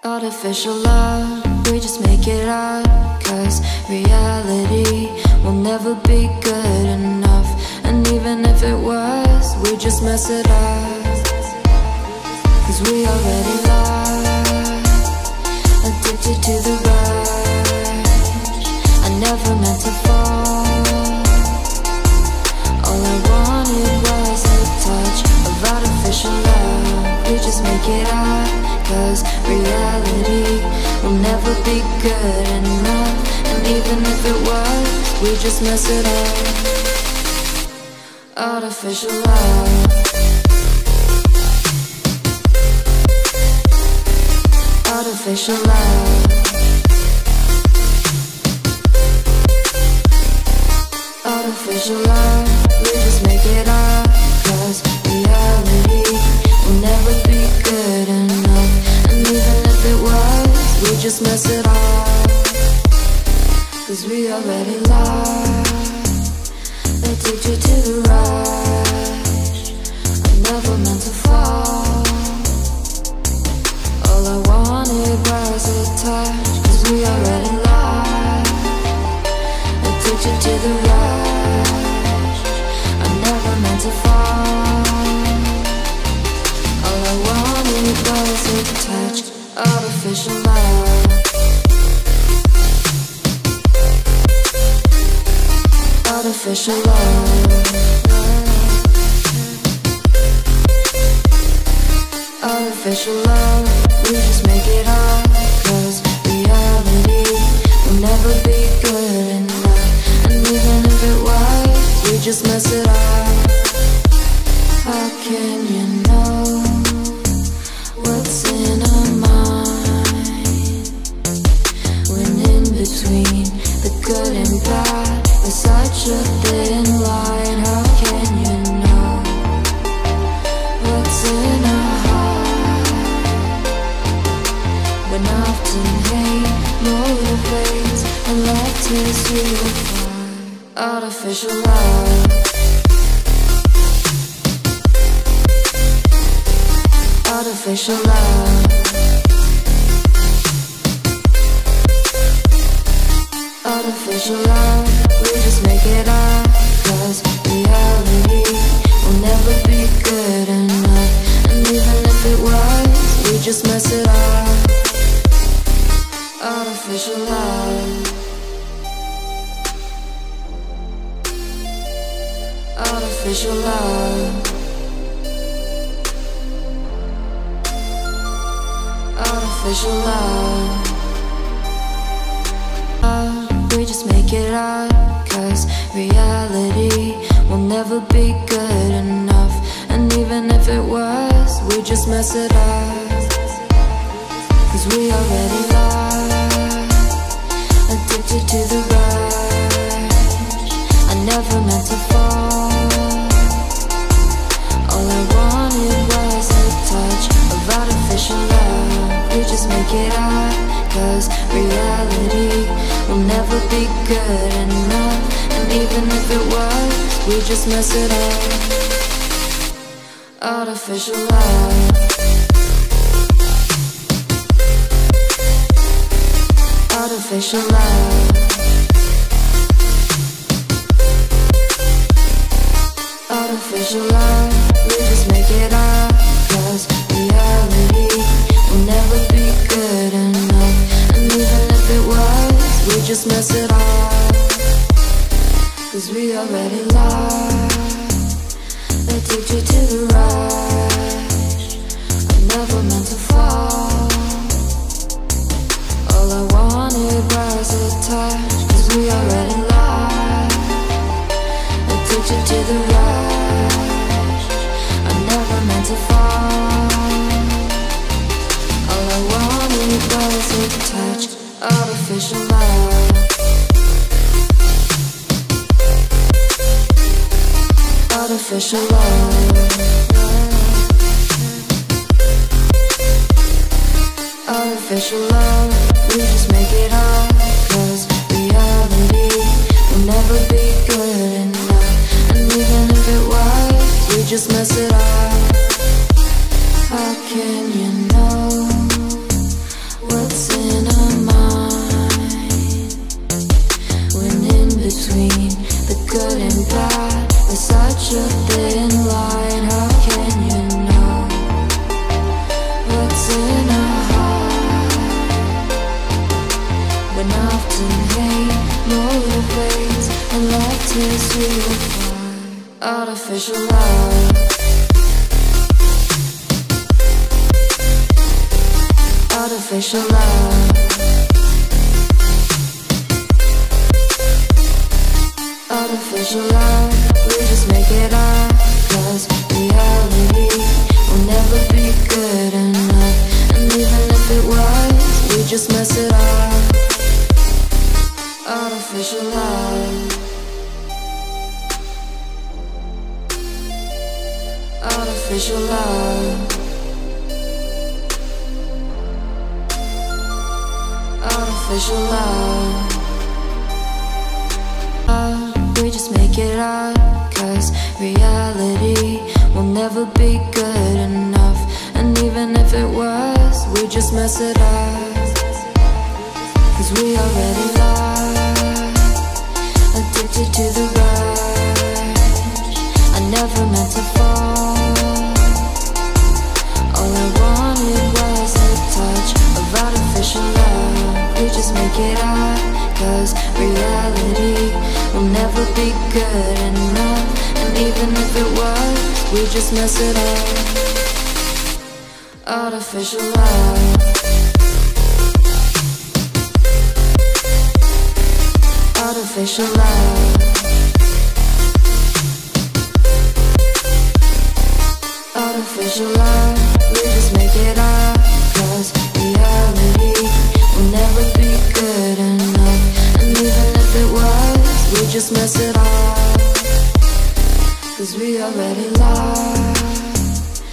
Artificial love, we just make it up, 'cause reality will never be good enough. And even if it was, we just mess it up, 'cause we already lost, addicted to the rush. I never meant to fall. All I wanted was a touch of artificial love. We just make it up, 'cause reality will never be good enough. And even if it was, we just mess it up. Artificial love. Artificial love. Artificial love. We just make it up, 'cause reality will never be good enough. And even if it was, we just mess it up, 'cause we already lost, addicted to the rush. I never meant to fall. All I wanted was a touch, 'cause we already lost, addicted to the rush. I never meant to fall. All I wanted was a touch. Artificial love. Artificial love. Artificial love. We just make it up, 'cause reality will never be good enough. And even if it was, we just mess it up. How can you know what's in our mind, when in between the good and bad is such a thin line? How can you know what's in our heart, when often hate motivates and love tears you apart? Artificial love. Artificial love. Artificial love. We just make it up, 'cause reality will never be good enough. And even if it was, we just mess it up. Artificial love. Artificial love. Artificial love. We just make it up, 'cause reality will never be good enough. And even if it was, we just mess it up, 'cause we already lost, addicted to the rush. I never meant to fall. All I wanted was a touch of artificial love. We just make it up, 'cause reality will never be good enough. And even if it was, we just mess it up. Artificial love. Artificial love. Artificial love. We just make it up, 'cause reality will never be good enough. And even if it was, we just mess it up, 'cause we already lost, addicted to the rush. I never meant to fall. All I wanted was a touch, 'cause we already lost, addicted to the rush. I never meant to fall. All I wanted was a touch. Artificial love. Artificial love. Artificial love. We just make it up, 'cause reality will never be good enough. And even if it was, we just mess it up. How can you know Artificial love. Artificial love. Artificial love. We just make it up, 'cause reality will never be good enough. And even if it was, we just mess it up. Artificial love. Artificial love. Artificial love. We just make it up, 'cause reality will never be good enough. And even if it was, we just mess it up. 'Cause we already lost, addicted to the rush. I never meant to fall. All I wanted was a touch of artificial love. We just make it up, 'cause reality will never be good enough. And even if it was, we just mess it up. Artificial love. Artificial love. Artificial love. We just make it up, 'cause reality will never be good enough. And even if it was, we just mess it up. 'Cause we already lost,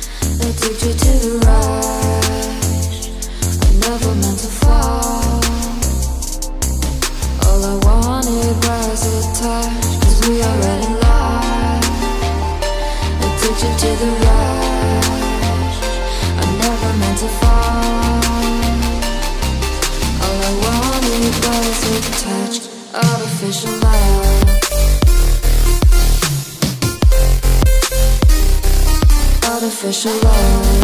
addicted to the rush. I never meant to fall. All I wanted was a touch. 'Cause we already lost, addicted to the rush. I never meant to fall. All I wanted was a touch. Artificial love. Artificial love.